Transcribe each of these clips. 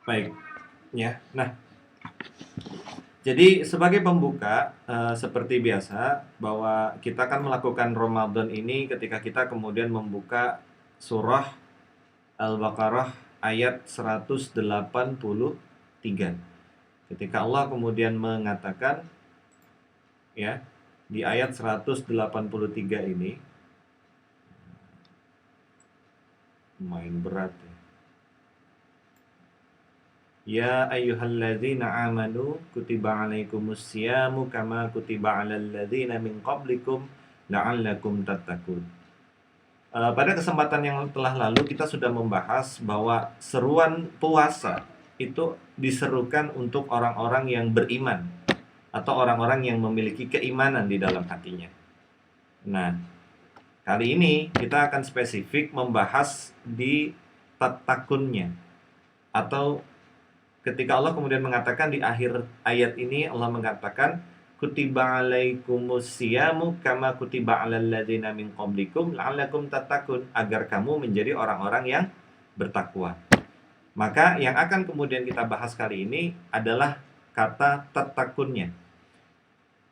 Baik, ya. Nah, jadi sebagai pembuka, seperti biasa bahwa kita akan melakukan Ramadan ini ketika kita kemudian membuka surah Al-Baqarah ayat 183. Ketika Allah kemudian mengatakan, ya, di ayat 183 ini main berat ya. Ya ayyuhalladzina amanu kutiba alaikumusyamu kama kutiba alal ladzina min qablikum la'allakum tattaqun. Pada kesempatan yang telah lalu kita sudah membahas bahwa seruan puasa itu diserukan untuk orang-orang yang beriman atau orang-orang yang memiliki keimanan di dalam hatinya. Nah, kali ini kita akan spesifik membahas di tattakunnya, atau ketika Allah kemudian mengatakan di akhir ayat ini, Allah mengatakan kutiba alaikumusyamu kama kutiba alal ladzina min qablikum la'allakum tattaqun, agar kamu menjadi orang-orang yang bertakwa. Maka yang akan kemudian kita bahas kali ini adalah kata tattakunnya.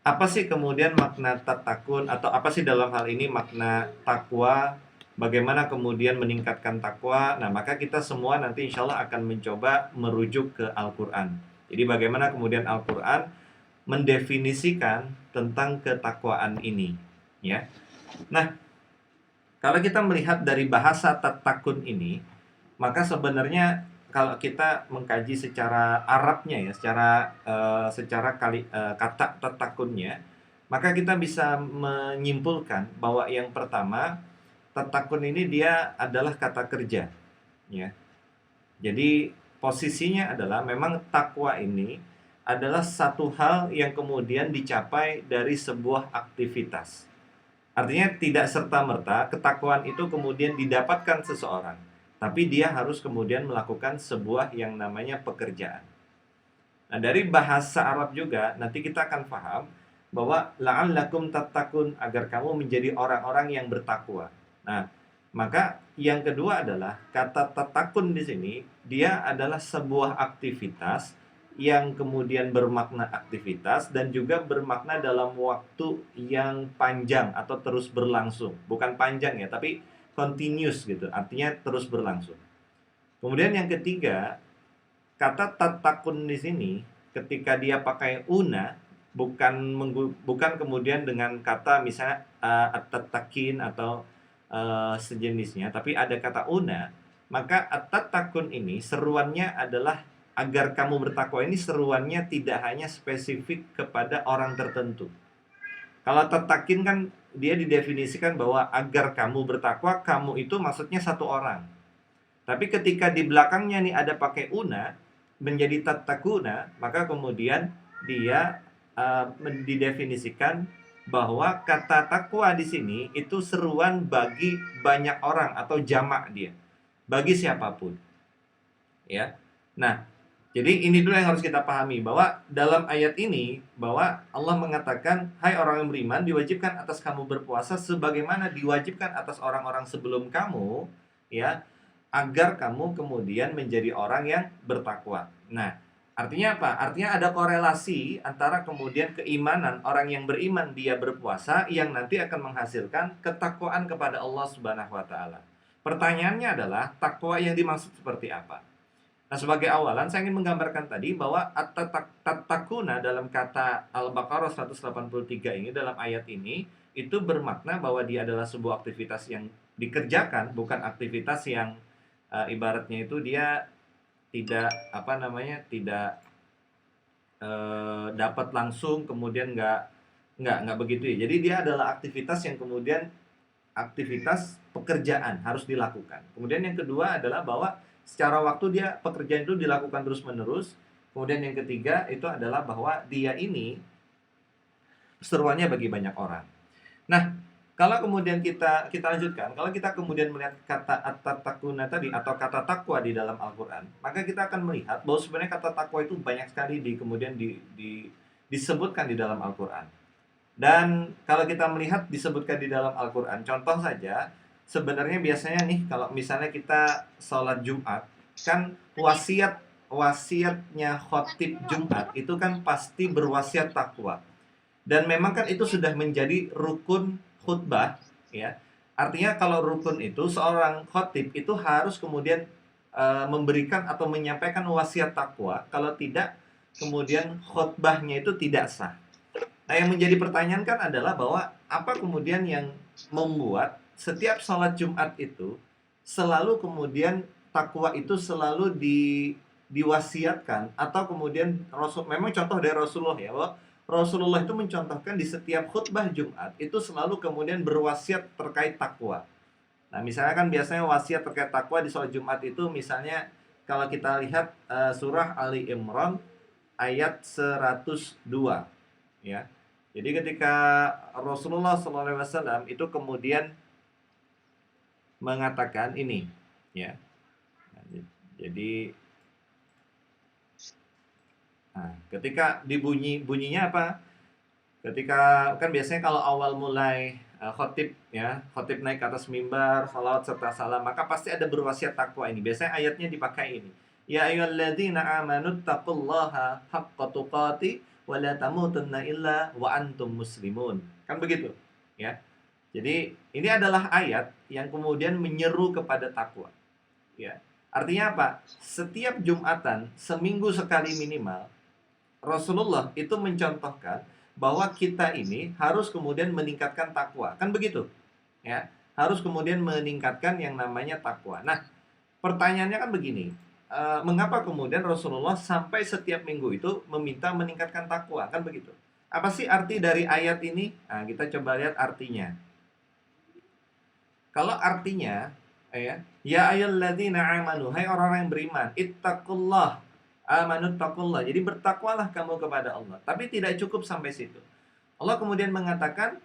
Apa sih kemudian makna tatakun, atau apa sih dalam hal ini makna takwa? Bagaimana kemudian meningkatkan takwa? Nah, maka kita semua nanti insya Allah akan mencoba merujuk ke Al-Quran. Jadi bagaimana kemudian Al-Quran mendefinisikan tentang ketakwaan ini, ya. Nah, kalau kita melihat dari bahasa tatakun ini, maka sebenarnya kalau kita mengkaji secara Arabnya ya, secara kata tatakunnya, maka kita bisa menyimpulkan bahwa yang pertama, tatakun ini dia adalah kata kerja, ya. Jadi posisinya adalah memang takwa ini adalah satu hal yang kemudian dicapai dari sebuah aktivitas. Artinya tidak serta-merta ketakwaan itu kemudian didapatkan seseorang, tapi dia harus kemudian melakukan sebuah yang namanya pekerjaan. Nah, dari bahasa Arab juga nanti kita akan paham bahwa la'allakum tattaqun, agar kamu menjadi orang-orang yang bertakwa. Nah, maka yang kedua adalah kata tatakun di sini dia adalah sebuah aktivitas yang kemudian bermakna aktivitas dan juga bermakna dalam waktu yang panjang atau terus berlangsung. Bukan panjang ya, tapi continuous gitu. Artinya terus berlangsung. Kemudian yang ketiga, kata tatakun di sini ketika dia pakai una, bukan kemudian dengan kata misalnya at-tattakin atau sejenisnya, tapi ada kata una, maka at-tattakun ini seruannya adalah agar kamu bertakwa. Ini seruannya tidak hanya spesifik kepada orang tertentu. Kalau tattakin kan dia didefinisikan bahwa agar kamu bertakwa, kamu itu maksudnya satu orang. Tapi ketika di belakangnya nih ada pakai una, menjadi tattakuna, maka kemudian dia didefinisikan bahwa kata takwa di sini itu seruan bagi banyak orang atau jamak dia, bagi siapapun, ya. Nah, jadi ini dulu yang harus kita pahami, bahwa dalam ayat ini bahwa Allah mengatakan, hai orang yang beriman, diwajibkan atas kamu berpuasa sebagaimana diwajibkan atas orang-orang sebelum kamu, ya, agar kamu kemudian menjadi orang yang bertakwa. Nah, artinya apa? Artinya ada korelasi antara kemudian keimanan orang yang beriman dia berpuasa yang nanti akan menghasilkan ketakwaan kepada Allah Subhanahu wa taala. Pertanyaannya adalah takwa yang dimaksud seperti apa? Nah, sebagai awalan saya ingin menggambarkan tadi bahwa at-tattakuna dalam kata Al-Baqarah 183 ini, dalam ayat ini, itu bermakna bahwa dia adalah sebuah aktivitas yang dikerjakan, bukan aktivitas yang ibaratnya itu dia tidak tidak dapat langsung kemudian nggak begitu ya. Jadi dia adalah aktivitas yang kemudian aktivitas pekerjaan harus dilakukan. Kemudian yang kedua adalah bahwa secara waktu dia pekerjaan itu dilakukan terus-menerus. Kemudian yang ketiga itu adalah bahwa dia ini seruannya bagi banyak orang. Nah, kalau kemudian kita lanjutkan, kalau kita kemudian melihat kata at-takuna tadi atau kata takwa di dalam Al-Qur'an, maka kita akan melihat bahwa sebenarnya kata takwa itu banyak sekali disebutkan di dalam Al-Qur'an. Dan kalau kita melihat disebutkan di dalam Al-Qur'an, contoh saja, sebenarnya biasanya nih kalau misalnya kita sholat Jumat, kan wasiat wasiatnya khotib Jumat itu kan pasti berwasiat takwa. Dan memang kan itu sudah menjadi rukun khutbah, ya. Artinya kalau rukun itu seorang khotib itu harus kemudian memberikan atau menyampaikan wasiat takwa. Kalau tidak, kemudian khutbahnya itu tidak sah. Nah, yang menjadi pertanyaan kan adalah bahwa apa kemudian yang membuat setiap sholat Jumat itu selalu kemudian takwa itu selalu diwasiatkan, atau kemudian Rasul, memang contoh dari Rasulullah ya, bahwa Rasulullah itu mencontohkan di setiap khutbah Jumat itu selalu kemudian berwasiat terkait takwa. Nah, misalnya kan biasanya wasiat terkait takwa di sholat Jumat itu misalnya kalau kita lihat surah Ali Imran ayat 102, ya. Jadi ketika Rasulullah SAW itu kemudian mengatakan ini, ya. Jadi ketika bunyinya apa? Ketika kan biasanya kalau awal mulai khotib, ya, khotib naik ke atas mimbar, salawat serta salam, maka pasti ada berwasiat takwa ini. Biasanya ayatnya dipakai ini. Ya ayyuhalladzina amanu taqullaha haqqa tuqatih wa la tamutunna illa wa antum muslimun. Kan begitu, ya. Jadi ini adalah ayat yang kemudian menyeru kepada takwa, ya. Artinya apa? Setiap Jumatan, seminggu sekali minimal, Rasulullah itu mencontohkan bahwa kita ini harus kemudian meningkatkan takwa. Kan begitu? Ya, harus kemudian meningkatkan yang namanya takwa. Nah, pertanyaannya kan begini. Mengapa kemudian Rasulullah sampai setiap minggu itu meminta meningkatkan takwa? Kan begitu. Apa sih arti dari ayat ini? Nah, kita coba lihat artinya. Kalau artinya, ya ayyuhalladzina amanu, hai orang-orang yang beriman, ittaqullah, amanu taqullah. Jadi bertakwalah kamu kepada Allah. Tapi tidak cukup sampai situ. Allah kemudian mengatakan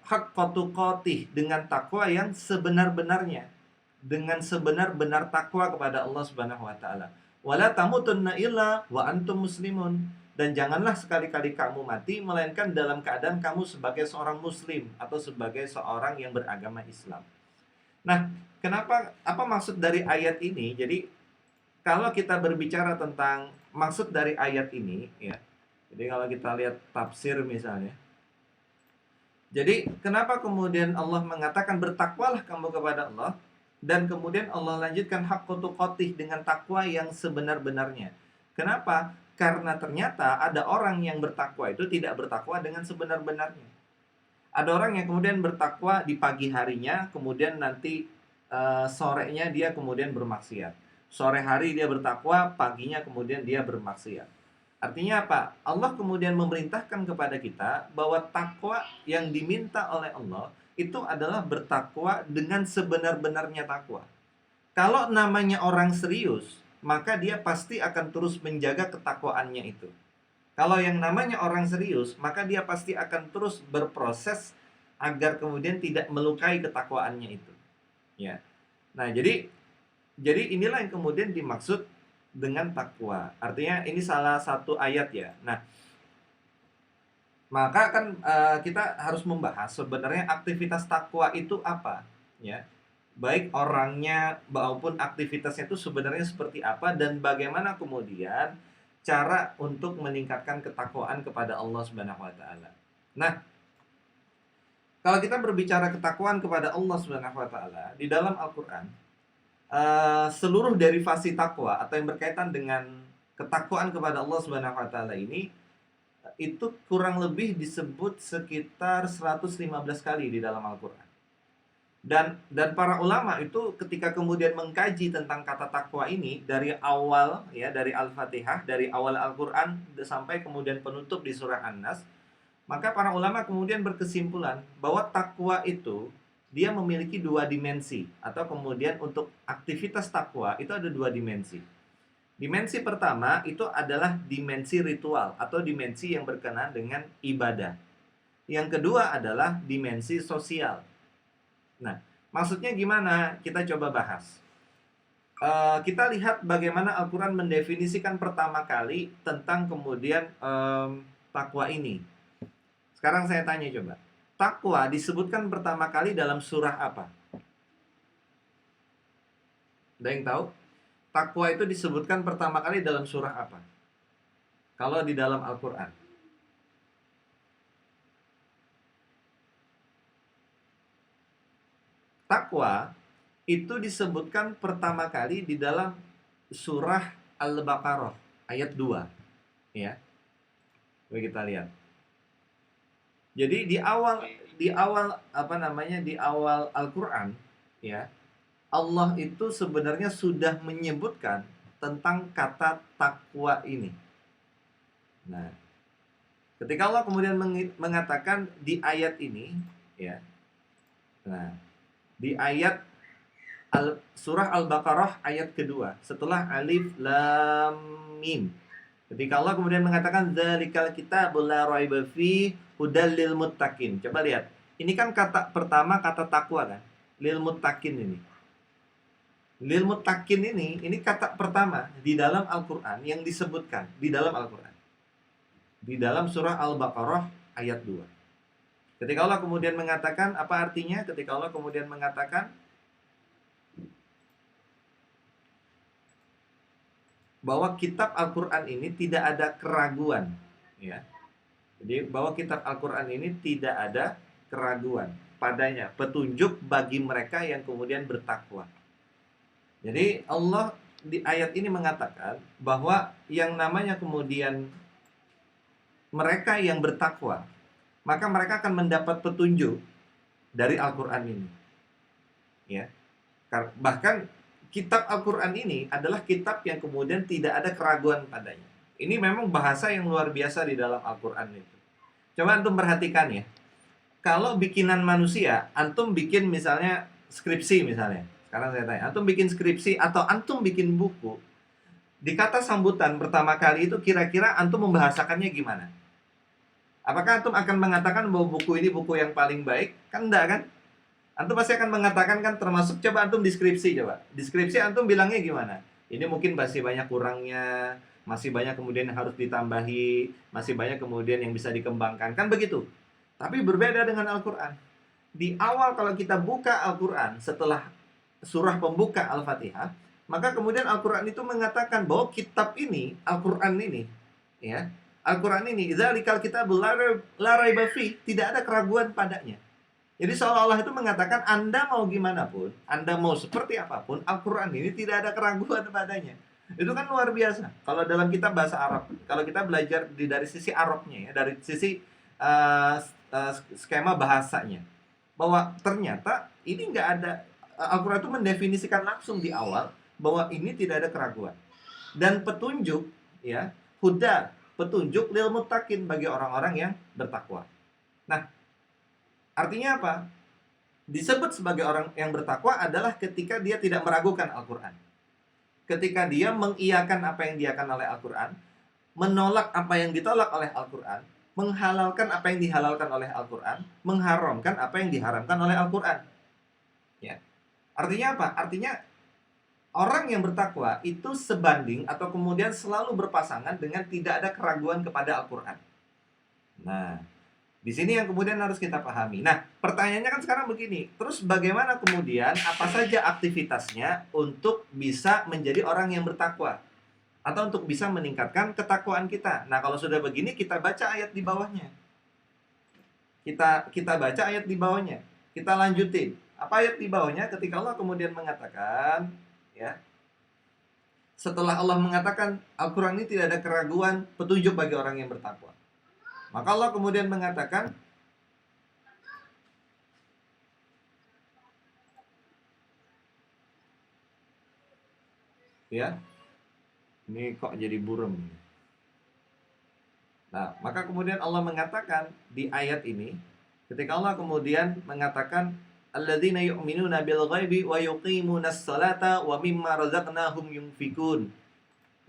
haqqa tuqatih, dengan takwa yang sebenar-benarnya, dengan sebenar-benar takwa kepada Allah Subhanahu wa taala. Wala tamutunna illa wa antum muslimun. Dan janganlah sekali-kali kamu mati melainkan dalam keadaan kamu sebagai seorang muslim atau sebagai seorang yang beragama Islam. Nah, apa maksud dari ayat ini? Jadi kalau kita berbicara tentang maksud dari ayat ini, ya. Jadi kalau kita lihat tafsir misalnya. Jadi kenapa kemudian Allah mengatakan bertakwalah kamu kepada Allah, dan kemudian Allah lanjutkan haqqu tuqatih, dengan takwa yang sebenar-benarnya. Kenapa? Karena ternyata ada orang yang bertakwa itu tidak bertakwa dengan sebenar-benarnya. Ada orang yang kemudian bertakwa di pagi harinya, kemudian nanti sorenya dia kemudian bermaksiat. Sore hari dia bertakwa, paginya kemudian dia bermaksiat. Artinya apa? Allah kemudian memerintahkan kepada kita bahwa takwa yang diminta oleh Allah itu adalah bertakwa dengan sebenar-benarnya takwa. Kalau namanya orang serius, maka dia pasti akan terus menjaga ketakwaannya itu. Kalau yang namanya orang serius, maka dia pasti akan terus berproses agar kemudian tidak melukai ketakwaannya itu. Ya. Nah, jadi inilah yang kemudian dimaksud dengan takwa. Artinya ini salah satu ayat, ya. Nah, maka kan kita harus membahas sebenarnya aktivitas takwa itu apa, ya. Baik orangnya maupun aktivitasnya itu sebenarnya seperti apa, dan bagaimana kemudian cara untuk meningkatkan ketakwaan kepada Allah Subhanahu wa taala. Nah, kalau kita berbicara ketakwaan kepada Allah Subhanahu wa taala di dalam Al-Qur'an, seluruh derivasi takwa atau yang berkaitan dengan ketakwaan kepada Allah Subhanahu wa taala ini itu kurang lebih disebut sekitar 115 kali di dalam Al-Qur'an. Dan para ulama itu ketika kemudian mengkaji tentang kata takwa ini dari awal, ya, dari Al-Fatihah, dari awal Al-Qur'an sampai kemudian penutup di surah An-Nas, maka para ulama kemudian berkesimpulan bahwa takwa itu dia memiliki dua dimensi, atau kemudian untuk aktivitas takwa itu ada dua dimensi. Dimensi pertama itu adalah dimensi ritual atau dimensi yang berkenaan dengan ibadah. Yang kedua adalah dimensi sosial. Nah, maksudnya gimana? Kita coba bahas. Kita lihat bagaimana Al-Quran mendefinisikan pertama kali tentang kemudian takwa ini. Sekarang saya tanya coba. Takwa disebutkan pertama kali dalam surah apa? Ada yang tahu? takwa itu disebutkan pertama kali dalam surah apa? Kalau di dalam Al-Quran. Takwa itu disebutkan pertama kali di dalam surah Al-Baqarah ayat 2, ya. Mari kita lihat. Jadi di awal apa namanya? Di awal Al-Qur'an, ya. Allah itu sebenarnya sudah menyebutkan tentang kata takwa ini. Nah, ketika Allah kemudian mengatakan di ayat ini, ya. Nah, di ayat surah Al-Baqarah ayat kedua setelah alif lam mim. Ketika Allah kemudian mengatakan dzalikal kitabul la raiba fi hudal lil muttaqin. Coba lihat. Ini kan kata pertama, kata takwa kan? Lil muttaqin ini. Lil muttaqin ini kata pertama di dalam Al-Qur'an yang disebutkan di dalam Al-Qur'an. Di dalam surah Al-Baqarah ayat 2. Ketika Allah kemudian mengatakan, apa artinya? Ketika Allah kemudian mengatakan bahwa kitab Al-Qur'an ini tidak ada keraguan, ya. Jadi bahwa kitab Al-Qur'an ini tidak ada keraguan padanya, petunjuk bagi mereka yang kemudian bertakwa. Jadi Allah di ayat ini mengatakan bahwa yang namanya kemudian mereka yang bertakwa, maka mereka akan mendapat petunjuk dari Al-Qur'an ini. Ya. Bahkan kitab Al-Qur'an ini adalah kitab yang kemudian tidak ada keraguan padanya. Ini memang bahasa yang luar biasa di dalam Al-Qur'an itu. Coba antum perhatikan ya. Kalau bikinan manusia, antum bikin misalnya skripsi misalnya. Sekarang saya tanya, antum bikin skripsi atau antum bikin buku, di kata sambutan pertama kali itu kira-kira antum membahasakannya gimana? Apakah antum akan mengatakan bahwa buku ini buku yang paling baik? Kan enggak kan? Antum pasti akan mengatakan kan, termasuk coba antum deskripsi coba. Deskripsi antum bilangnya gimana? Ini mungkin masih banyak kurangnya, masih banyak kemudian yang harus ditambahi, masih banyak kemudian yang bisa dikembangkan, kan begitu? Tapi berbeda dengan Al-Qur'an. Di awal kalau kita buka Al-Qur'an setelah surah pembuka Al-Fatihah, maka kemudian Al-Qur'an itu mengatakan bahwa kitab ini, Al-Qur'an ini, ya, Al-Qur'an ini, dzalikal kitabul la raiba fi, tidak ada keraguan padanya. Jadi seolah-olah itu mengatakan Anda mau gimana pun, Anda mau seperti apapun, Al-Qur'an ini tidak ada keraguan padanya. Itu kan luar biasa. Kalau dalam kitab bahasa Arab, kalau kita belajar dari sisi Arabnya ya, dari sisi skema bahasanya, bahwa ternyata ini nggak ada, Al-Qur'an itu mendefinisikan langsung di awal bahwa ini tidak ada keraguan dan petunjuk, ya, huda, petunjuk lil muttaqin, bagi orang-orang yang bertakwa. Nah, artinya apa? Disebut sebagai orang yang bertakwa adalah ketika dia tidak meragukan Al-Qur'an. Ketika dia mengiyakan apa yang diiyakan oleh Al-Qur'an, menolak apa yang ditolak oleh Al-Qur'an, menghalalkan apa yang dihalalkan oleh Al-Qur'an, mengharamkan apa yang diharamkan oleh Al-Qur'an. Ya. Artinya apa? Artinya orang yang bertakwa itu sebanding atau kemudian selalu berpasangan dengan tidak ada keraguan kepada Al-Qur'an. Nah, di sini yang kemudian harus kita pahami. Nah, pertanyaannya kan sekarang begini. Terus bagaimana kemudian, apa saja aktivitasnya untuk bisa menjadi orang yang bertakwa? Atau untuk bisa meningkatkan ketakwaan kita? Nah, kalau sudah begini, kita baca ayat di bawahnya. Kita baca ayat di bawahnya. Kita lanjutin. Apa ayat di bawahnya? Ketika Allah kemudian mengatakan, ya, setelah Allah mengatakan Al-Qur'an ini tidak ada keraguan, petunjuk bagi orang yang bertakwa. Maka Allah kemudian mengatakan, ya, ini kok jadi burem. Nah, maka kemudian Allah mengatakan di ayat ini, ketika Allah kemudian mengatakan alladzina yu'minuna bil ghaibi wa yuqimunas salata wa mimma razaqnahum yunfikun.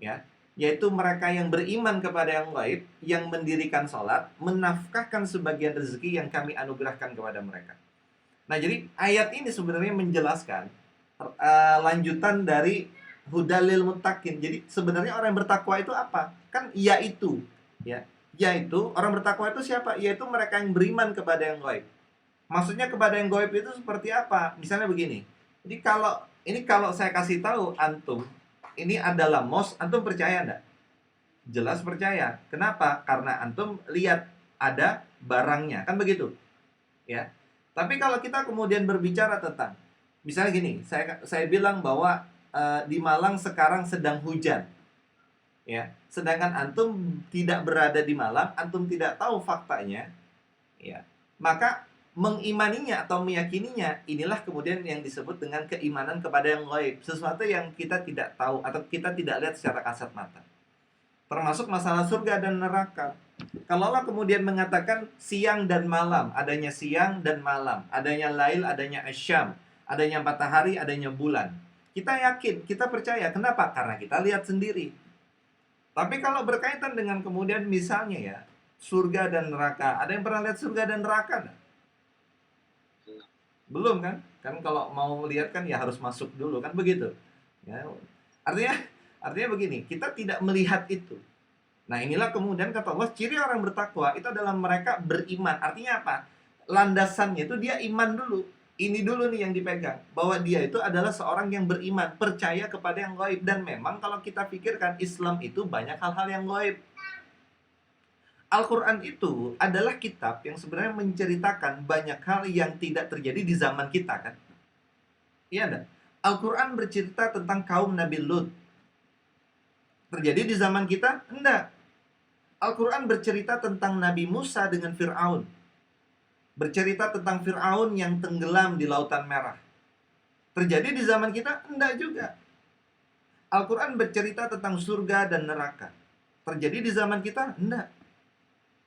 Ya, yaitu mereka yang beriman kepada yang gaib, yang mendirikan salat, menafkahkan sebagian rezeki yang kami anugerahkan kepada mereka. Nah, jadi ayat ini sebenarnya menjelaskan lanjutan dari hudalil muttaqin. Jadi sebenarnya orang yang bertakwa itu apa? Kan yaitu, ya. Yaitu orang bertakwa itu siapa? Yaitu mereka yang beriman kepada yang gaib. Maksudnya kepada yang gaib itu seperti apa? Misalnya begini. Jadi kalau saya kasih tahu antum, ini adalah mos, antum percaya enggak? Jelas percaya. Kenapa? Karena antum lihat ada barangnya, kan begitu? Ya. Tapi kalau kita kemudian berbicara tentang, misalnya gini, saya bilang bahwa di Malang sekarang sedang hujan, ya. Sedangkan antum tidak berada di Malang, antum tidak tahu faktanya, ya. Maka mengimaninya atau meyakininya, inilah kemudian yang disebut dengan keimanan kepada yang gaib, sesuatu yang kita tidak tahu atau kita tidak lihat secara kasat mata. Termasuk masalah surga dan neraka. Kalau Allah kemudian mengatakan siang dan malam, adanya siang dan malam, adanya lail, adanya asyam, adanya matahari, adanya bulan. Kita yakin, kita percaya. Kenapa? Karena kita lihat sendiri. Tapi kalau berkaitan dengan kemudian misalnya ya, surga dan neraka. Ada yang pernah lihat surga dan neraka? Belum kan? Kan kalau mau lihat kan ya harus masuk dulu kan begitu. Ya. Artinya begini, kita tidak melihat itu. Nah, inilah kemudian kata Allah, ciri orang bertakwa itu adalah mereka beriman. Artinya apa? Landasannya itu dia iman dulu. Ini dulu nih yang dipegang, bahwa dia itu adalah seorang yang beriman, percaya kepada yang gaib. Dan memang kalau kita pikirkan Islam itu banyak hal-hal yang gaib. Al-Quran itu adalah kitab yang sebenarnya menceritakan banyak hal yang tidak terjadi di zaman kita kan. Iya enggak? Al-Quran bercerita tentang kaum Nabi Lut. Terjadi di zaman kita? Enggak. Al-Quran bercerita tentang Nabi Musa dengan Fir'aun. Bercerita tentang Fir'aun yang tenggelam di Lautan Merah. Terjadi di zaman kita? Enggak juga. Al-Quran bercerita tentang surga dan neraka. Terjadi di zaman kita? Enggak.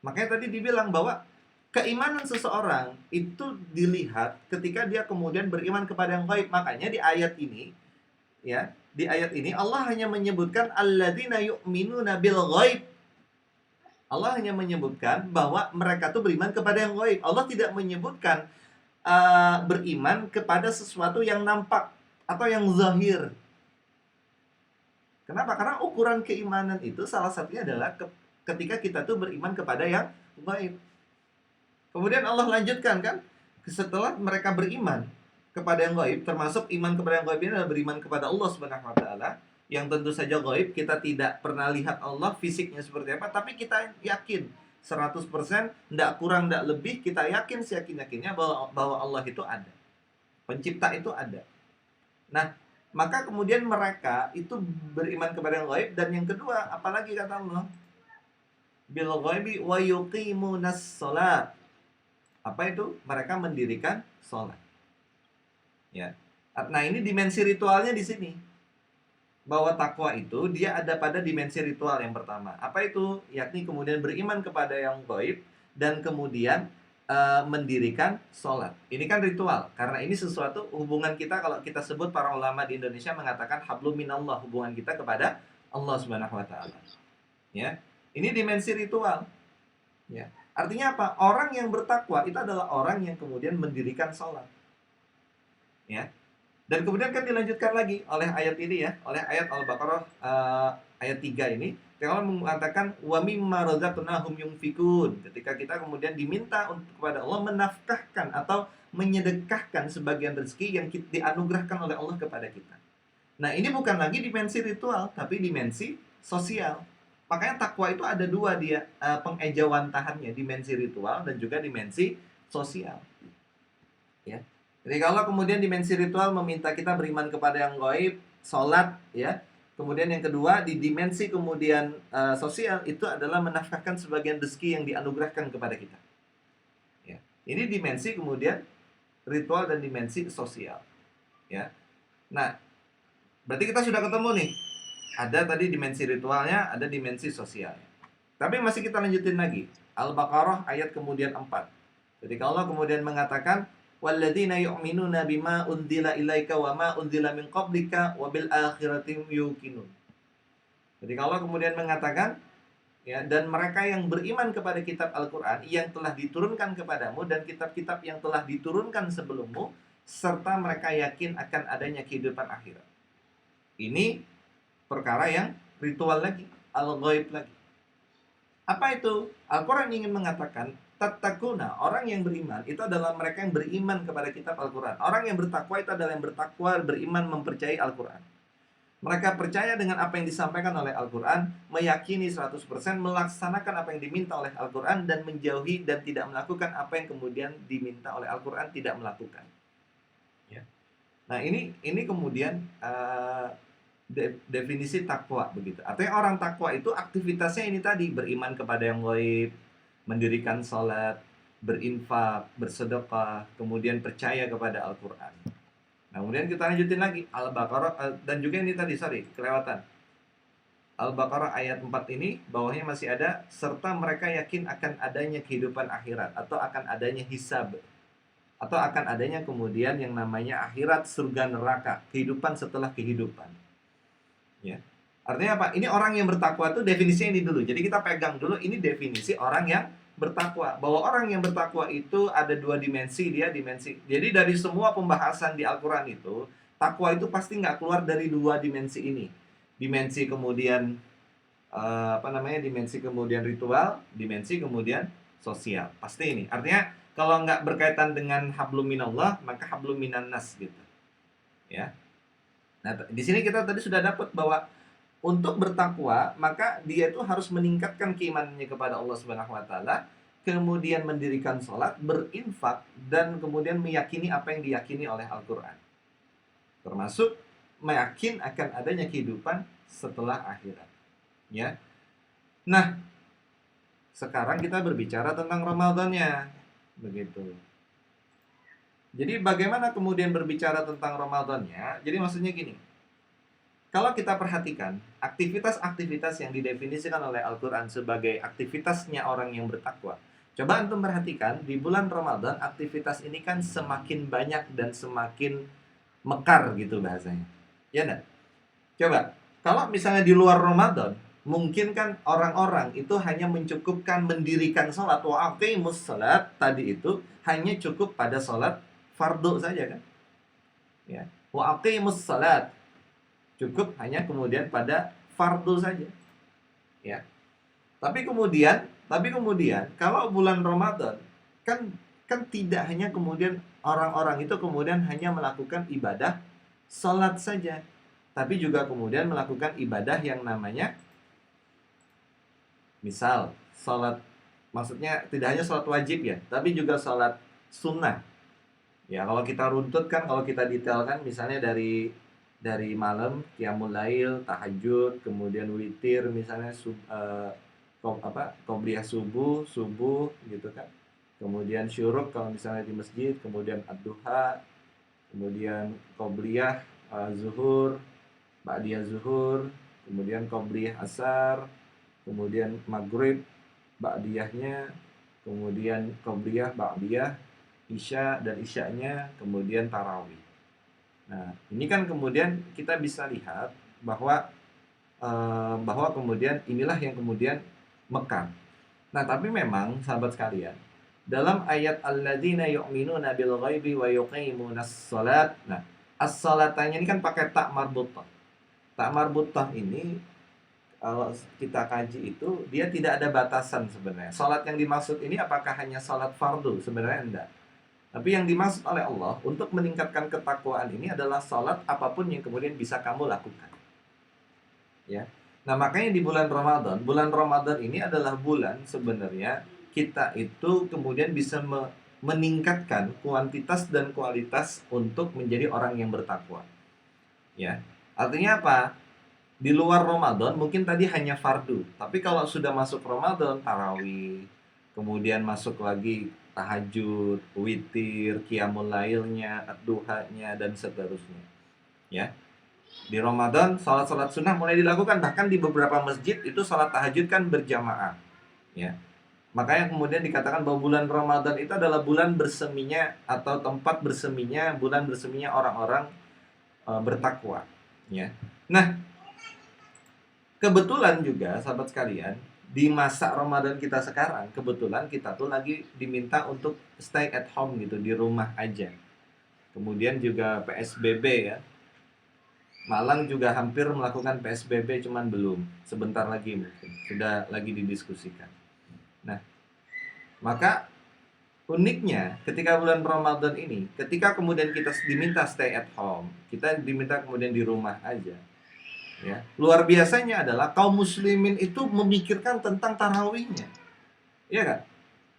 Makanya tadi dibilang bahwa keimanan seseorang itu dilihat ketika dia kemudian beriman kepada yang gaib. Makanya di ayat ini, ya, di ayat ini Allah hanya menyebutkan alladzina yu'minuna bil ghaib. Allah hanya menyebutkan bahwa mereka itu beriman kepada yang gaib. Allah tidak menyebutkan beriman kepada sesuatu yang nampak atau yang zahir. Kenapa? Karena ukuran keimanan itu salah satunya adalah ketika kita tuh beriman kepada yang gaib. Kemudian Allah lanjutkan kan, setelah mereka beriman kepada yang gaib, termasuk iman kepada yang gaib ini adalah beriman kepada Allah Subhanahu wa taala, yang tentu saja gaib, kita tidak pernah lihat Allah fisiknya seperti apa, tapi kita yakin 100%, tidak kurang, tidak lebih, kita yakin seyakin-yakinnya bahwa Allah itu ada. Pencipta itu ada. Nah, maka kemudian mereka itu beriman kepada yang gaib. Dan yang kedua, apalagi kata Allah, bil ghaibi wa yuqimunas shalah. Apa itu? Mereka mendirikan sholat. Ya. Nah, ini dimensi ritualnya di sini. Bahwa takwa itu dia ada pada dimensi ritual yang pertama. Apa itu? Yakni kemudian beriman kepada yang gaib dan kemudian mendirikan sholat. Ini kan ritual. Karena ini sesuatu hubungan kita, kalau kita sebut para ulama di Indonesia mengatakan hablum minallah, hubungan kita kepada Allah Subhanahu wa taala. Ya. Ini dimensi ritual. Ya. Artinya apa? Orang yang bertakwa itu adalah orang yang kemudian mendirikan sholat. Ya. Dan kemudian kan dilanjutkan lagi oleh ayat ini ya, oleh ayat Al-Baqarah ayat 3 ini. Allah mengatakan wa mimma razaqnahum yunfikun. Ketika kita kemudian diminta untuk kepada Allah menafkahkan atau menyedekahkan sebagian rezeki yang dianugerahkan oleh Allah kepada kita. Nah, ini bukan lagi dimensi ritual, tapi dimensi sosial. Makanya takwa itu ada dua dia pengejawantahannya, dimensi ritual dan juga dimensi sosial. Ya. Jadi kalau kemudian dimensi ritual meminta kita beriman kepada yang gaib, sholat, ya. Kemudian yang kedua di dimensi kemudian sosial itu adalah menafkahkan sebagian rezeki yang dianugerahkan kepada kita. Ya. Ini dimensi kemudian ritual dan dimensi sosial. Ya. Nah, berarti kita sudah ketemu nih. Ada tadi dimensi ritualnya, ada dimensi sosialnya. Tapi masih kita lanjutin lagi. Al-Baqarah ayat kemudian 4. Jadi Allah kemudian mengatakan walladzina yu'minuna bima unzila ilaika wa ma unzila min qablika wa bil akhirati yuqinun. Jadi Allah kemudian mengatakan ya, dan mereka yang beriman kepada kitab Al-Qur'an yang telah diturunkan kepadamu dan kitab-kitab yang telah diturunkan sebelummu serta mereka yakin akan adanya kehidupan akhirat. Ini perkara yang ritual lagi, al-ghaib lagi. Apa itu? Al-Quran ingin mengatakan tattaquna, orang yang beriman itu adalah mereka yang beriman kepada kitab Al-Quran. Orang yang bertakwa itu adalah yang bertakwa, beriman, mempercayai Al-Quran. Mereka percaya dengan apa yang disampaikan oleh Al-Quran, meyakini 100%, melaksanakan apa yang diminta oleh Al-Quran, dan menjauhi dan tidak melakukan apa yang kemudian diminta oleh Al-Quran tidak melakukan. Ya. Nah ini kemudian definisi takwa begitu. Artinya orang takwa itu aktivitasnya ini tadi, beriman kepada yang gaib, mendirikan sholat, berinfak, bersedekah, kemudian percaya kepada Al-Quran. Nah, kemudian kita lanjutin lagi Al-Baqarah, dan juga ini tadi, kelewatan. Al-Baqarah ayat 4 ini bawahnya masih ada, serta mereka yakin akan adanya kehidupan akhirat atau akan adanya hisab, atau akan adanya kemudian yang namanya akhirat, surga neraka, kehidupan setelah kehidupan. Ya. Artinya apa? Ini orang yang bertakwa itu definisinya ini dulu. Jadi kita pegang dulu ini definisi orang yang bertakwa, bahwa orang yang bertakwa itu ada dua dimensi. Jadi dari semua pembahasan di Al-Quran itu, takwa itu pasti nggak keluar dari dua dimensi ini. Dimensi kemudian dimensi kemudian ritual, dimensi kemudian sosial. Pasti ini. Artinya kalau nggak berkaitan dengan hablum minallah, maka hablum minan nas gitu. Ya. Nah, di sini kita tadi sudah dapat bahwa untuk bertakwa, maka dia itu harus meningkatkan keimanannya kepada Allah Subhanahu wa taala, kemudian mendirikan sholat, berinfak, dan kemudian meyakini apa yang diyakini oleh Al-Qur'an. Termasuk meyakin akan adanya kehidupan setelah akhirat. Ya. Nah, sekarang kita berbicara tentang Ramadannya. Begitu. Jadi bagaimana kemudian berbicara tentang Ramadannya? Jadi maksudnya gini. Kalau kita perhatikan, aktivitas-aktivitas yang didefinisikan oleh Al-Quran sebagai aktivitasnya orang yang bertakwa. Coba antum perhatikan, di bulan Ramadan, aktivitas ini kan semakin banyak dan semakin mekar gitu bahasanya. Ya enggak? Coba, kalau misalnya di luar Ramadan, mungkin kan orang-orang itu hanya mencukupkan mendirikan sholat. Wa aqimus sholat, tadi itu hanya cukup pada sholat fardu saja kan? Ya. Wa aqimus sholat, cukup hanya kemudian pada fardu saja. Ya. Tapi kemudian kalau bulan Ramadan kan tidak hanya kemudian orang-orang itu kemudian hanya melakukan ibadah salat saja, tapi juga kemudian melakukan ibadah yang namanya misal salat, maksudnya tidak hanya salat wajib ya, tapi juga salat sunnah. Ya, kalau kita runtut kan, kalau kita detailkan misalnya dari malam qiyamul lail, tahajud, kemudian witir misalnya qobliyah subuh gitu kan. Kemudian syuruk kalau misalnya di masjid, kemudian ad-duha, kemudian qobliyah zuhur, ba'diyah zuhur, kemudian qobliyah asar, kemudian maghrib ba'diyahnya, kemudian qobliyah ba'diyah isya dan isyanya, kemudian tarawih. Nah, ini kan kemudian kita bisa lihat bahwa kemudian inilah yang kemudian mekar. Nah, tapi memang sahabat sekalian, dalam ayat alladzina yu'minuna bil ghaibi wa yuqimunas shalat. Nah, as-salatanya ini kan pakai tak marbutah. Tak marbutah ini kalau kita kaji itu dia tidak ada batasan sebenarnya. Salat yang dimaksud ini apakah hanya salat fardu? Sebenarnya enggak. Tapi yang dimaksud oleh Allah untuk meningkatkan ketakwaan ini adalah salat apapun yang kemudian bisa kamu lakukan. Ya. Nah, makanya di bulan Ramadan ini adalah bulan sebenarnya kita itu kemudian bisa meningkatkan kuantitas dan kualitas untuk menjadi orang yang bertakwa. Ya. Artinya apa? Di luar Ramadan mungkin tadi hanya fardu, tapi kalau sudah masuk Ramadan, tarawih, kemudian masuk lagi tahajud, witir, qiyamul lailnya, ad-duhanya, dan seterusnya. Ya. Di Ramadan, salat-salat sunnah mulai dilakukan. Bahkan di beberapa masjid itu salat tahajud kan berjamaah. Ya. Makanya kemudian dikatakan bahwa bulan Ramadan itu adalah bulan berseminya atau tempat berseminya, bulan berseminya orang-orang bertakwa. Ya. Nah, kebetulan juga sahabat sekalian, di masa Ramadan kita sekarang, kebetulan kita tuh lagi diminta untuk stay at home gitu, di rumah aja. Kemudian juga PSBB ya. Malang juga hampir melakukan PSBB, cuman belum. Sebentar lagi mungkin. Sudah lagi didiskusikan. Nah, maka uniknya ketika bulan Ramadan ini, ketika kemudian kita diminta stay at home, kita diminta kemudian di rumah aja. Ya, luar biasanya adalah kaum muslimin itu memikirkan tentang tarawihnya. Iya kan?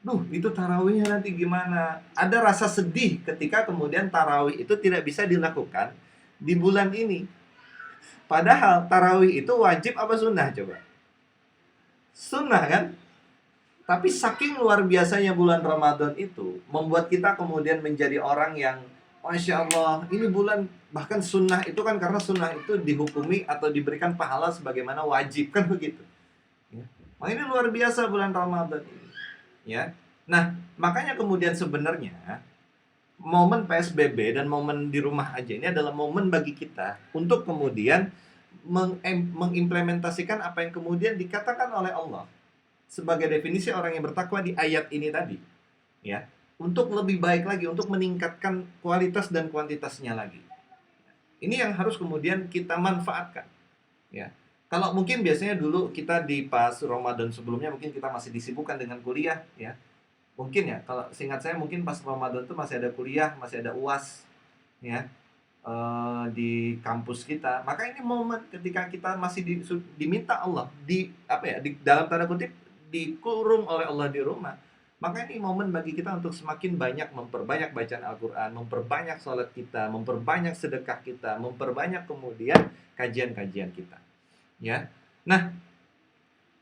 Duh, itu tarawihnya nanti gimana? Ada rasa sedih ketika kemudian tarawih itu tidak bisa dilakukan di bulan ini. Padahal tarawih itu wajib apa sunnah coba? Sunnah kan? Tapi saking luar biasanya bulan Ramadan itu membuat kita kemudian menjadi orang yang Masya Allah, ini bulan bahkan sunnah itu kan karena sunnah itu dihukumi atau diberikan pahala sebagaimana wajib kan begitu. Ya. Nah, ini luar biasa bulan Ramadan ini. Ya. Nah, makanya kemudian sebenarnya momen PSBB dan momen di rumah aja ini adalah momen bagi kita untuk kemudian mengimplementasikan apa yang kemudian dikatakan oleh Allah sebagai definisi orang yang bertakwa di ayat ini tadi, ya, untuk lebih baik lagi, untuk meningkatkan kualitas dan kuantitasnya lagi. Ini yang harus kemudian kita manfaatkan, ya. Kalau mungkin biasanya dulu kita di pas Ramadan sebelumnya mungkin kita masih disibukkan dengan kuliah, ya. Mungkin ya, kalau seingat saya mungkin pas Ramadan itu masih ada kuliah, masih ada UAS, ya, di kampus kita. Maka ini momen ketika kita masih diminta Allah di apa ya, di dalam tanda kutip dikurung oleh Allah di rumah. Maka ini momen bagi kita untuk semakin banyak memperbanyak bacaan Al-Quran, memperbanyak sholat kita, memperbanyak sedekah kita, memperbanyak kemudian kajian-kajian kita. Ya, nah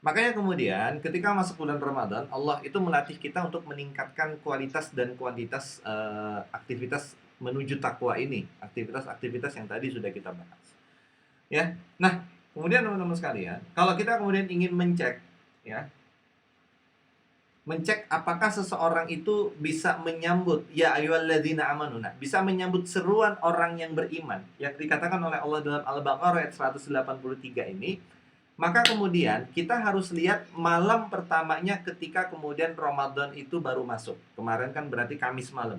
makanya kemudian ketika masuk bulan Ramadan, Allah itu melatih kita untuk meningkatkan kualitas dan kuantitas aktivitas menuju takwa ini, aktivitas-aktivitas yang tadi sudah kita bahas. Ya, nah kemudian teman-teman sekalian, kalau kita kemudian ingin mencek, ya, mencek apakah seseorang itu bisa menyambut ya ayyuhalladzina amanu, nah, bisa menyambut seruan orang yang beriman yang dikatakan oleh Allah dalam Al-Baqarah ayat 183 ini, maka kemudian kita harus lihat malam pertamanya ketika kemudian Ramadan itu baru masuk. Kemarin kan berarti Kamis malam.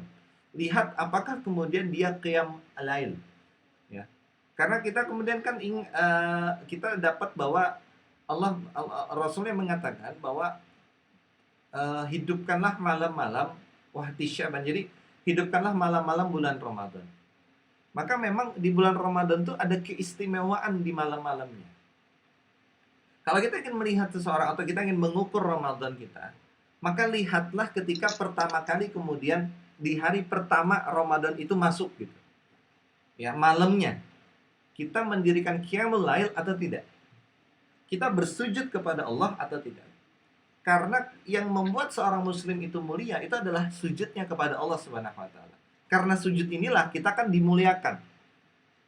Lihat apakah kemudian dia qiyam lail, ya. Karena kita kemudian kan kita dapat bahwa Rasulnya mengatakan bahwa hidupkanlah malam-malam wahdi Sya'ban. Jadi hidupkanlah malam-malam bulan Ramadan. Maka memang di bulan Ramadan tuh ada keistimewaan di malam-malamnya. Kalau kita ingin melihat seseorang atau kita ingin mengukur Ramadan kita, maka lihatlah ketika pertama kali kemudian di hari pertama Ramadan itu masuk gitu. Ya, malamnya kita mendirikan qiyamul lail atau tidak? Kita bersujud kepada Allah atau tidak? Karena yang membuat seorang muslim itu mulia itu adalah sujudnya kepada Allah Subhanahu wa taala. Karena sujud inilah kita kan dimuliakan.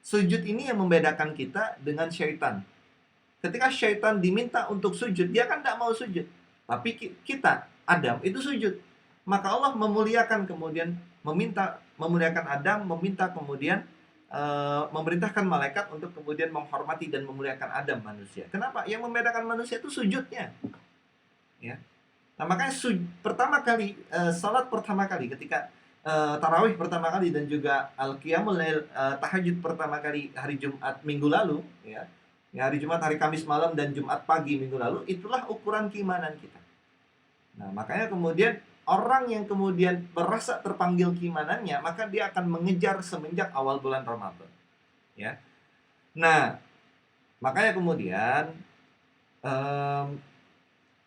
Sujud ini yang membedakan kita dengan syaitan. Ketika syaitan diminta untuk sujud, dia kan tidak mau sujud. Tapi kita, Adam, itu sujud. Maka Allah memuliakan kemudian memuliakan Adam, meminta kemudian memerintahkan malaikat untuk kemudian menghormati dan memuliakan Adam manusia. Kenapa? Yang membedakan manusia itu sujudnya. Ya. Nah, makanya pertama kali salat pertama kali ketika tarawih pertama kali dan juga al-qiyamul lail tahajud pertama kali hari Jumat minggu lalu, ya. Ya, hari Jumat, hari Kamis malam dan Jumat pagi minggu lalu, itulah ukuran keimanan kita. Nah, makanya kemudian orang yang kemudian merasa terpanggil keimanannya, maka dia akan mengejar semenjak awal bulan Ramadan. Ya. Nah, makanya kemudian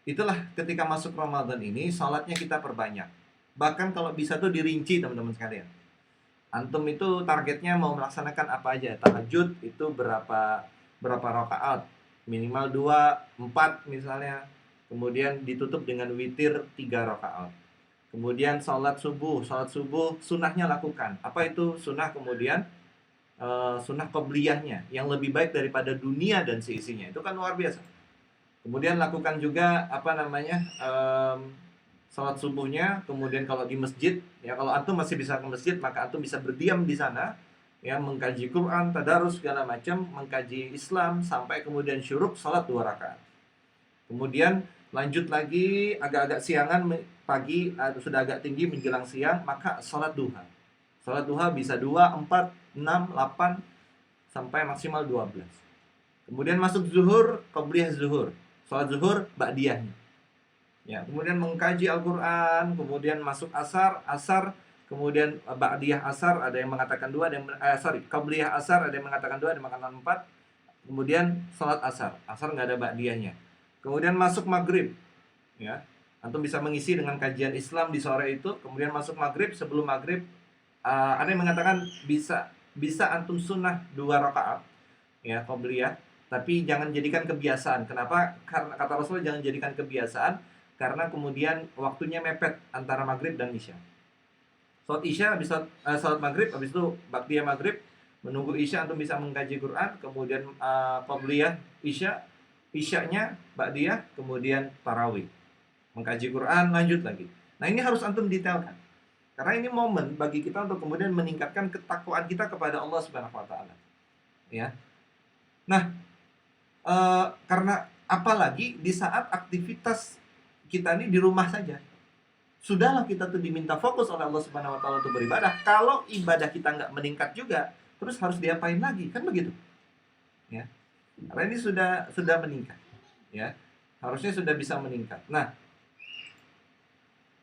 itulah ketika masuk Ramadan ini, salatnya kita perbanyak. Bahkan kalau bisa tuh dirinci teman-teman sekalian. Antum itu targetnya mau melaksanakan apa aja? Tahajud itu berapa rakaat? Minimal 2, 4 misalnya. Kemudian ditutup dengan witir 3 rakaat. Kemudian salat subuh sunnahnya lakukan. Apa itu sunnah kemudian? Sunnah qobliyahnya yang lebih baik daripada dunia dan seisinya. Itu kan luar biasa. Kemudian lakukan juga apa namanya? Salat subuhnya, kemudian kalau di masjid, ya kalau antum masih bisa ke masjid, maka antum bisa berdiam di sana, ya mengkaji Quran, tadarus segala macam, mengkaji Islam sampai kemudian syuruk salat 2 rakaat. Kemudian lanjut lagi agak-agak siangan pagi sudah agak tinggi menjelang siang, maka salat duha. Salat duha bisa 2, 4, 6, 8 sampai maksimal 12. Kemudian masuk zuhur, qobliyah zuhur. Salat zuhur ba'diyahnya. Ya, kemudian mengkaji Al-Quran, kemudian masuk asar, kemudian ba'diyah asar, ada yang mengatakan 2, ada yang qabliyah asar, ada yang mengatakan 2, ada yang mengatakan 4. kemudian sholat asar, nggak ada ba'diyahnya. Kemudian masuk maghrib, ya. Antum bisa mengisi dengan kajian Islam di sore itu, kemudian masuk maghrib, sebelum maghrib, ada yang mengatakan bisa bisa antum sunnah 2 rakaat, ya, qobliyah, tapi jangan jadikan kebiasaan. Kenapa? Karena kata Rasulullah jangan jadikan kebiasaan, karena kemudian waktunya mepet antara maghrib dan isya. Sholat isya, habis sholat maghrib, habis itu ba'diyah maghrib, menunggu isya antum bisa mengkaji Quran, kemudian qobliyah isya, isyanya ba'diyah, kemudian tarawih, mengkaji Quran, lanjut lagi. Nah, ini harus antum detailkan. Karena ini momen bagi kita untuk kemudian meningkatkan ketakwaan kita kepada Allah Subhanahu wa taala. Ya. Nah, karena apalagi di saat aktivitas kita ini di rumah saja. Sudahlah kita tuh diminta fokus oleh Allah Subhanahu wa taala untuk beribadah. Kalau ibadah kita nggak meningkat juga, terus harus diapain lagi? Kan begitu. Ya. Karena ini sudah meningkat, ya. Harusnya sudah bisa meningkat. Nah,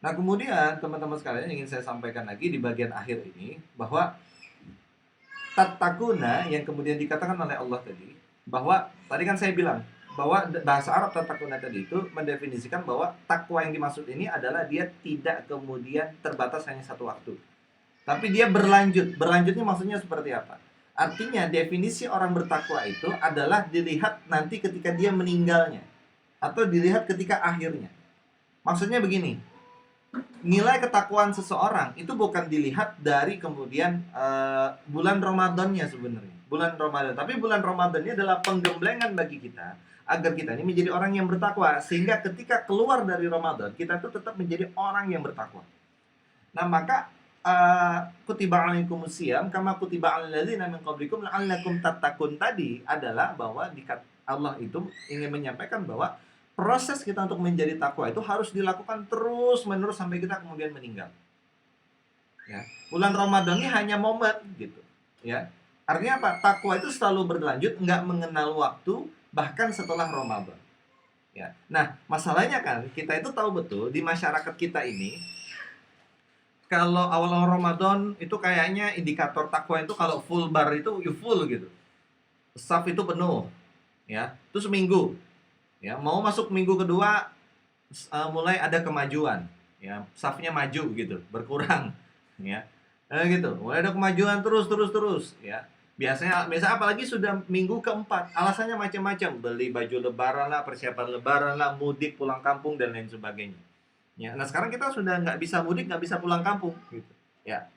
kemudian teman-teman sekalian ingin saya sampaikan lagi di bagian akhir ini bahwa tatakuna yang kemudian dikatakan oleh Allah tadi, bahwa tadi kan saya bilang bahwa bahasa Arab tatakuna tadi itu mendefinisikan bahwa takwa yang dimaksud ini adalah dia tidak kemudian terbatas hanya satu waktu, tapi dia berlanjut. Berlanjutnya maksudnya seperti apa? Artinya definisi orang bertakwa itu adalah dilihat nanti ketika dia meninggalnya, atau dilihat ketika akhirnya. Maksudnya begini, nilai ketakwaan seseorang itu bukan dilihat dari kemudian bulan Ramadannya sebenarnya. Bulan Ramadan, tapi bulan Ramadan ini adalah penggemblengan bagi kita agar kita ini menjadi orang yang bertakwa, sehingga ketika keluar dari Ramadan kita tuh tetap menjadi orang yang bertakwa. Nah, maka kutiba alaikumus syiyam kama kutiba alal ladzina min qablikum la'allakum tattaqun tadi adalah bahwa Allah itu ingin menyampaikan bahwa proses kita untuk menjadi takwa itu harus dilakukan terus-menerus sampai kita kemudian meninggal. Ya. Bulan Ramadan ini hanya momen gitu, ya. Artinya apa? Takwa itu selalu berlanjut, nggak mengenal waktu, bahkan setelah Ramadan. Ya. Nah, masalahnya kan kita itu tahu betul di masyarakat kita ini, kalau awal Ramadan itu kayaknya indikator takwa itu kalau full bar itu full gitu, saf itu penuh, ya. Terus minggu, ya, mau masuk minggu kedua mulai ada kemajuan, ya, safnya maju gitu, berkurang, ya, gitu, mulai ada kemajuan terus, ya. Biasa apalagi sudah minggu keempat, alasannya macam-macam, beli baju lebaran lah, persiapan lebaran lah, mudik pulang kampung dan lain sebagainya. Ya, nah sekarang kita sudah nggak bisa mudik, nggak bisa pulang kampung, gitu, ya.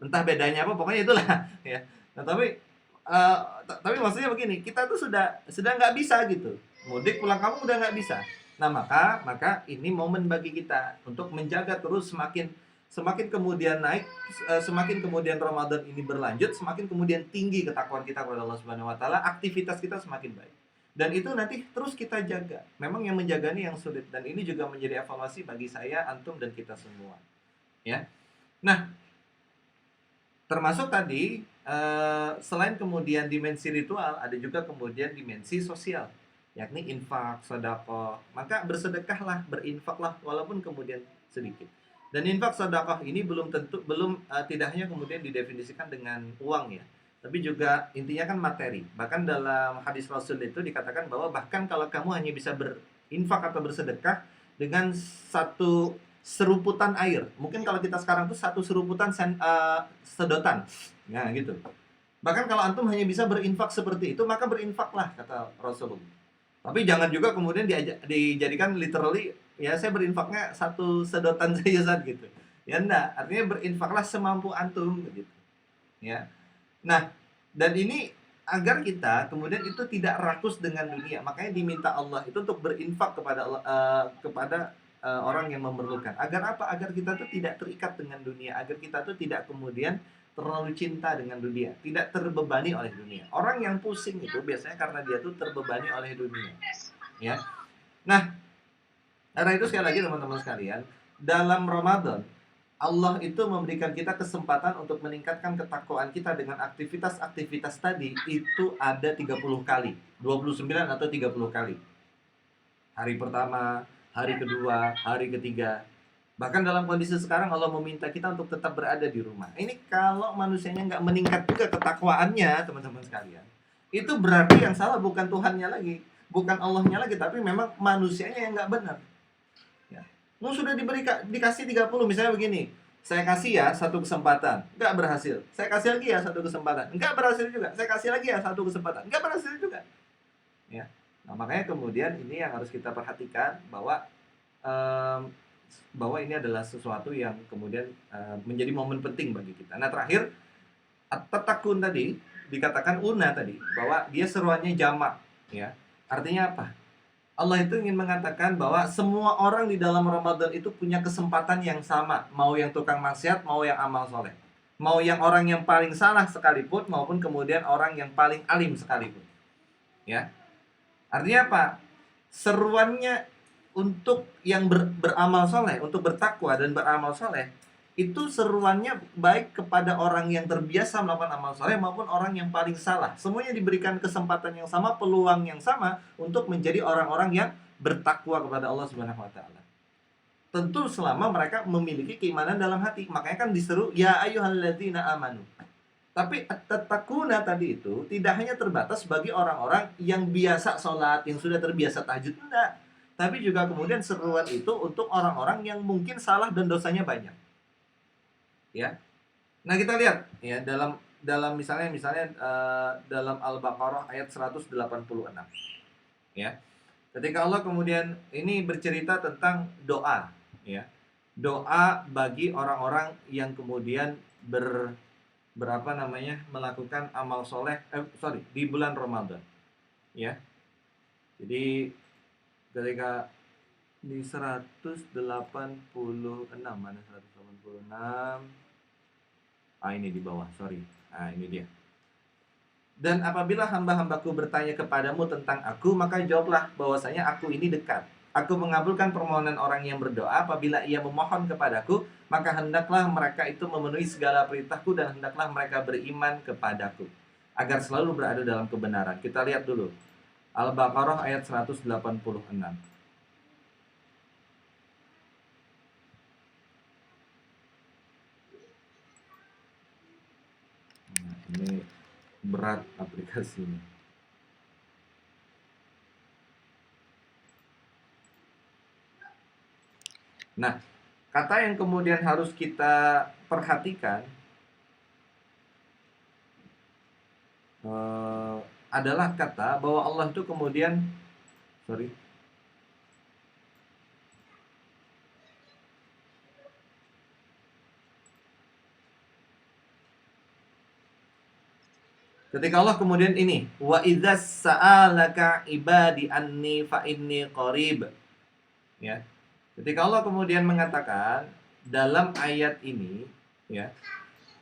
Entah bedanya apa, pokoknya itulah, ya. Nah, tapi maksudnya begini, kita tuh sudah nggak bisa gitu, mudik pulang kampung udah nggak bisa. Nah, maka ini momen bagi kita untuk menjaga terus, semakin kemudian naik, semakin kemudian Ramadan ini berlanjut, semakin kemudian tinggi ketakwaan kita kepada Allah Subhanahu wa taala, aktivitas kita semakin baik. Dan itu nanti terus kita jaga. Memang yang menjaga ini yang sulit, dan ini juga menjadi evaluasi bagi saya, antum dan kita semua. Ya. Nah, termasuk tadi selain kemudian dimensi ritual, ada juga kemudian dimensi sosial, yakni infak, sedekah. Maka bersedekahlah, berinfaklah walaupun kemudian sedikit. Dan infak sedekah ini belum tidak hanya kemudian didefinisikan dengan uang, ya, tapi juga intinya kan materi. Bahkan dalam hadis Rasul itu dikatakan bahwa bahkan kalau kamu hanya bisa berinfak atau bersedekah dengan satu seruputan air, mungkin kalau kita sekarang tuh satu seruputan sedotan, nah gitu. Bahkan kalau antum hanya bisa berinfak seperti itu, maka berinfaklah, kata Rasulullah. Tapi jangan juga kemudian dijadikan literally, ya saya berinfaknya satu sedotan saja saat gitu. Ya enggak, artinya berinfaklah semampu antum begitu. Ya. Nah, dan ini agar kita kemudian itu tidak rakus dengan dunia. Makanya diminta Allah itu untuk berinfak kepada orang yang memerlukan. Agar apa? Agar kita tuh tidak terikat dengan dunia, agar kita tuh tidak kemudian terlalu cinta dengan dunia, tidak terbebani oleh dunia. Orang yang pusing itu biasanya karena dia tuh terbebani oleh dunia, ya. Nah, karena itu sekali lagi teman-teman sekalian, dalam Ramadan Allah itu memberikan kita kesempatan untuk meningkatkan ketakwaan kita dengan aktivitas-aktivitas tadi itu ada 30 kali, 29 atau 30 kali. Hari pertama, hari kedua, hari ketiga. Bahkan dalam kondisi sekarang Allah meminta kita untuk tetap berada di rumah. Ini kalau manusianya nggak meningkat juga ketakwaannya, teman-teman sekalian. itu berarti yang salah bukan Tuhannya lagi, bukan Allahnya lagi, tapi memang manusianya yang nggak benar. Ya. Mau sudah dikasih 30, misalnya begini, saya kasih ya satu kesempatan, nggak berhasil. Saya kasih lagi ya satu kesempatan, nggak berhasil juga. Saya kasih lagi ya satu kesempatan, nggak berhasil juga. Ya. Nah, makanya kemudian ini yang harus kita perhatikan bahwa em, bahwa ini adalah sesuatu yang kemudian menjadi momen penting bagi kita. Nah, terakhir at-tatakun tadi dikatakan una tadi bahwa dia seruannya jamak, ya. Artinya apa? Allah itu ingin mengatakan bahwa semua orang di dalam Ramadan itu punya kesempatan yang sama, mau yang tukang maksiat, mau yang amal soleh, mau yang orang yang paling salah sekalipun, maupun kemudian orang yang paling alim sekalipun, ya. Artinya apa? Seruannya untuk yang beramal soleh, untuk bertakwa dan beramal soleh, itu seruannya baik kepada orang yang terbiasa melakukan amal soleh maupun orang yang paling salah. Semuanya diberikan kesempatan yang sama, peluang yang sama untuk menjadi orang-orang yang bertakwa kepada Allah Subhanahu wa taala. Tentu selama mereka memiliki keimanan dalam hati. Makanya kan diseru ya ayyuhalladzina amanu. Tapi at-takuna tadi itu tidak hanya terbatas bagi orang-orang yang biasa sholat, yang sudah terbiasa tahajud, enggak. Tapi juga kemudian seruan itu untuk orang-orang yang mungkin salah dan dosanya banyak. Ya. Nah, kita lihat ya dalam dalam misalnya dalam Al-Baqarah ayat 186. Ya. Ketika Allah kemudian ini bercerita tentang doa, ya. Doa bagi orang-orang yang kemudian berapa namanya melakukan amal soleh di bulan Ramadan, ya. Jadi ketika di 186, mana 186, ini di bawah, sorry, ini dia. Dan apabila hamba-hambaku bertanya kepadamu tentang aku, maka jawablah bahwasanya aku ini dekat. Aku mengabulkan permohonan orang yang berdoa apabila ia memohon kepadaku, maka hendaklah mereka itu memenuhi segala perintahku dan hendaklah mereka beriman kepadaku agar selalu berada dalam kebenaran. Kita lihat dulu Al-Baqarah ayat 186. Nah, ini berat aplikasinya. Nah, kata yang kemudian harus kita perhatikan adalah kata bahwa Allah itu kemudian ketika Allah kemudian ini wa idzas sa'alaka ibadi anni fa inni qarib, ya. Ketika Allah kemudian mengatakan dalam ayat ini, ya,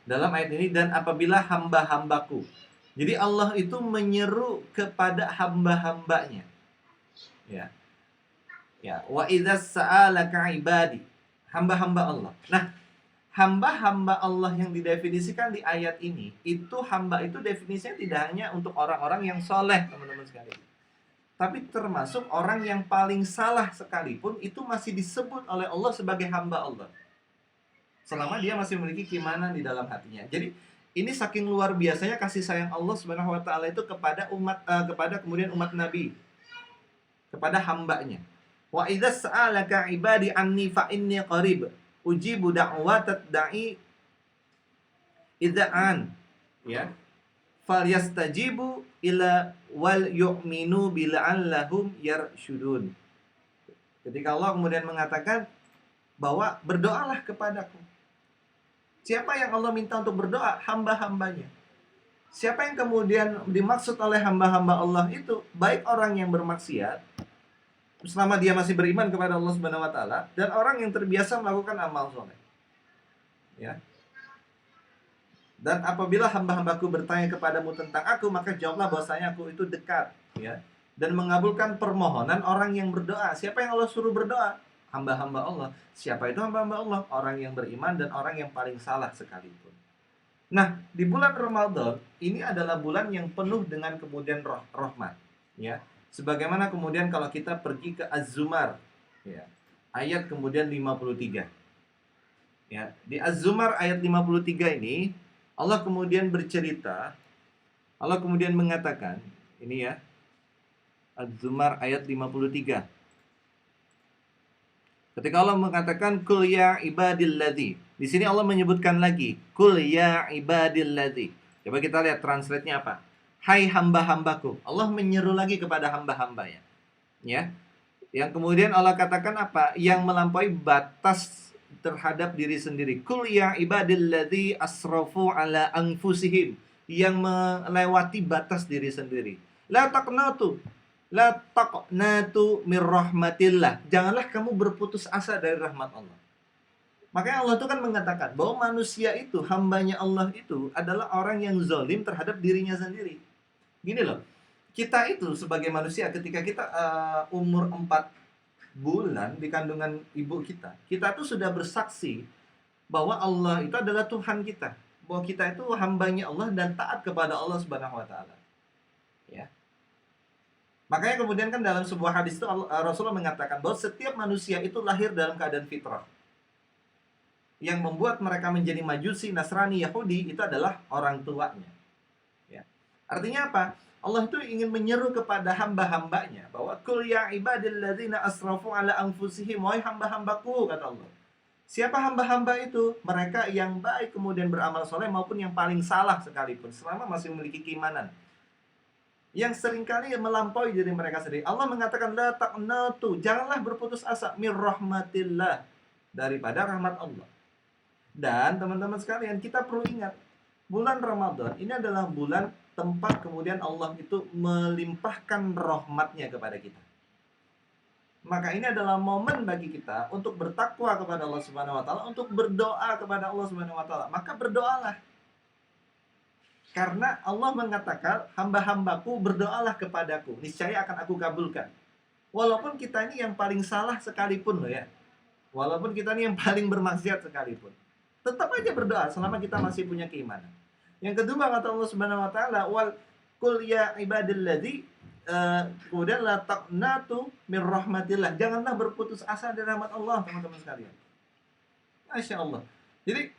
dalam ayat ini, dan apabila hamba-hambaku. Jadi Allah itu menyeru kepada hamba-hambanya. Ya. Ya, wa idzas sa'alaka ibadi, hamba-hamba Allah. Nah, hamba-hamba Allah yang didefinisikan di ayat ini, itu hamba itu definisinya tidak hanya untuk orang-orang yang soleh, teman-teman sekalian. Tapi termasuk orang yang paling salah sekalipun itu masih disebut oleh Allah sebagai hamba Allah, selama dia masih memiliki keimanan di dalam hatinya. Jadi ini saking luar biasanya kasih sayang Allah Subhanahu wa taala itu kepada kepada kemudian umat Nabi, kepada hambanya. Wa idzas sa'alaka ibadi anni fa inni qarib ujibu da'watat da'i idza'an, ya. Falyastajibu ila wal yu'minu bil'allahum yarsyudun. Ketika Allah kemudian mengatakan bahwa berdoalah kepadaku. Siapa yang Allah minta untuk berdoa? Hamba-hambanya. Siapa yang kemudian dimaksud oleh hamba-hamba Allah itu? Baik orang yang bermaksiat, selama dia masih beriman kepada Allah Subhanahu wa taala, dan orang yang terbiasa melakukan amal soleh. Ya. Dan apabila hamba-hambaku bertanya kepadamu tentang aku, maka jawablah bahwasanya aku itu dekat, ya. Dan mengabulkan permohonan orang yang berdoa. Siapa yang Allah suruh berdoa? Hamba-hamba Allah. Siapa itu hamba-hamba Allah? Orang yang beriman dan orang yang paling salah sekalipun. Nah, di bulan Ramadan ini adalah bulan yang penuh dengan kemudian rahmat, ya. Sebagaimana kemudian kalau kita pergi ke Az-Zumar, ya, ayat kemudian 53. Ya, di Az-Zumar ayat 53 ini Allah kemudian bercerita Allah kemudian mengatakan, ini ya, Az-Zumar ayat 53. Ketika Allah mengatakan kul ya ibadilladzi, di sini Allah menyebutkan lagi kul ya ibadilladzi. Coba kita lihat translate-nya apa? Hai hamba-hambaku. Allah menyeru lagi kepada hamba-hambanya. Ya. Yang kemudian Allah katakan apa? Yang melampaui batas terhadap diri sendiri. Kul ya ibadilladzi asrafu ala anfusihim, yang melewati batas diri sendiri. La taqnatu La taqnatu mir rahmatillah. Janganlah kamu berputus asa dari rahmat Allah. Makanya Allah itu kan mengatakan bahwa manusia itu, hambanya Allah itu adalah orang yang zalim terhadap dirinya sendiri. Gini loh, kita itu sebagai manusia ketika kita umur 4 bulan di kandungan ibu kita tuh sudah bersaksi bahwa Allah itu adalah Tuhan kita. Bahwa kita itu hambanya Allah dan taat kepada Allah Subhanahu wa taala. Ya. Makanya kemudian kan dalam sebuah hadis itu Rasulullah mengatakan bahwa setiap manusia itu lahir dalam keadaan fitrah. Yang membuat mereka menjadi Majusi, Nasrani, Yahudi itu adalah orang tuanya. Ya. Artinya apa? Allah itu ingin menyeru kepada hamba-hambanya bahwa kul ya ibadilladzina asrafu ala anfusihim, wahai hamba-hambaku, kata Allah. Siapa hamba-hamba itu? Mereka yang baik kemudian beramal soleh maupun yang paling salah sekalipun, selama masih memiliki keimanan. Yang seringkali melampaui diri mereka sendiri. Allah mengatakan la taqnatu, janganlah berputus asa mir rahmatillah, daripada rahmat Allah. Dan teman-teman sekalian, kita perlu ingat, bulan Ramadan ini adalah bulan tempat kemudian Allah itu melimpahkan rahmatnya kepada kita. Maka ini adalah momen bagi kita untuk bertakwa kepada Allah Subhanahu wa taala, untuk berdoa kepada Allah Subhanahu wa taala. Maka berdoalah. Karena Allah mengatakan, hamba-hambaku berdoalah kepadaku, niscaya akan aku kabulkan. Walaupun kita ini yang paling salah sekalipun loh ya. Walaupun kita ini yang paling bermaksiat sekalipun. Tetap aja berdoa selama kita masih punya keimanan. Yang kedua kata Allah Subhanahu wa taala, wal qul ya ibadilladzi, kemudian la taqnatu mir rahmatillah. Janganlah berputus asa dari rahmat Allah, teman-teman sekalian. Masya Allah. Jadi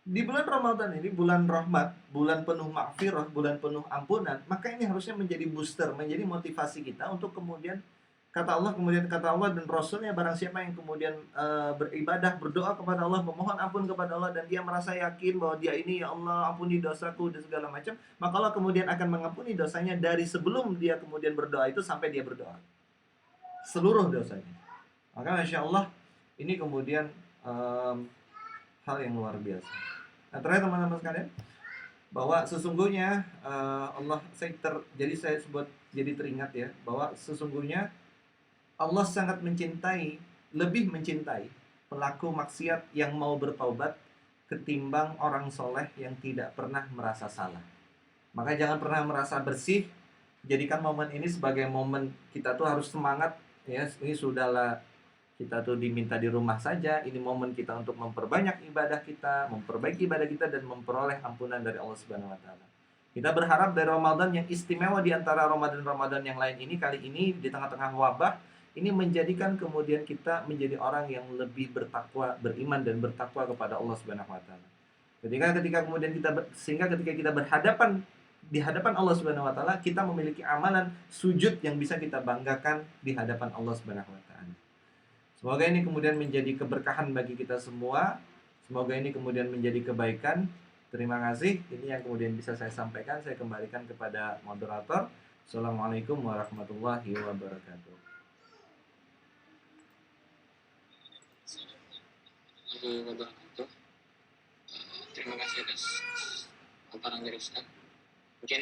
di bulan Ramadan ini, bulan rahmat, bulan penuh maghfirah, bulan penuh ampunan, maka ini harusnya menjadi booster, menjadi motivasi kita untuk kemudian kata Allah dan Rasulnya, barang siapa yang kemudian beribadah, berdoa kepada Allah, memohon ampun kepada Allah, dan dia merasa yakin bahwa dia ini, ya Allah ampuni dosaku dan segala macam, maka Allah kemudian akan mengampuni dosanya dari sebelum dia kemudian berdoa itu sampai dia berdoa, seluruh dosanya. Maka Masya Allah, ini kemudian hal yang luar biasa. Nah, terakhir teman-teman sekalian, bahwa sesungguhnya jadi saya sebut, jadi teringat ya, bahwa sesungguhnya Allah sangat mencintai, lebih mencintai pelaku maksiat yang mau bertaubat ketimbang orang soleh yang tidak pernah merasa salah. Maka jangan pernah merasa bersih. Jadikan momen ini sebagai momen kita tuh harus semangat ya. Ini sudahlah, kita tuh diminta di rumah saja. Ini momen kita untuk memperbanyak ibadah kita, memperbaiki ibadah kita, dan memperoleh ampunan dari Allah Subhanahu wa taala. Kita berharap dari Ramadan yang istimewa di antara Ramadan-Ramadan yang lain ini, kali ini di tengah-tengah wabah, ini menjadikan kemudian kita menjadi orang yang lebih bertakwa, beriman dan bertakwa kepada Allah Subhanahu wa taala. Ketika kemudian sehingga ketika kita berhadapan di hadapan Allah Subhanahu wa taala, kita memiliki amalan sujud yang bisa kita banggakan di hadapan Allah Subhanahu wa taala. Semoga ini kemudian menjadi keberkahan bagi kita semua. Semoga ini kemudian menjadi kebaikan. Terima kasih. Ini yang kemudian bisa saya sampaikan. Saya kembalikan kepada moderator. Assalamualaikum warahmatullahi wabarakatuh. Terima kasih atas paparan dari Ustaz. Mungkin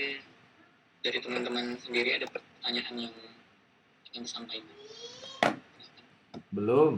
dari teman-teman sendiri ada pertanyaan yang ingin disampaikan? Belum.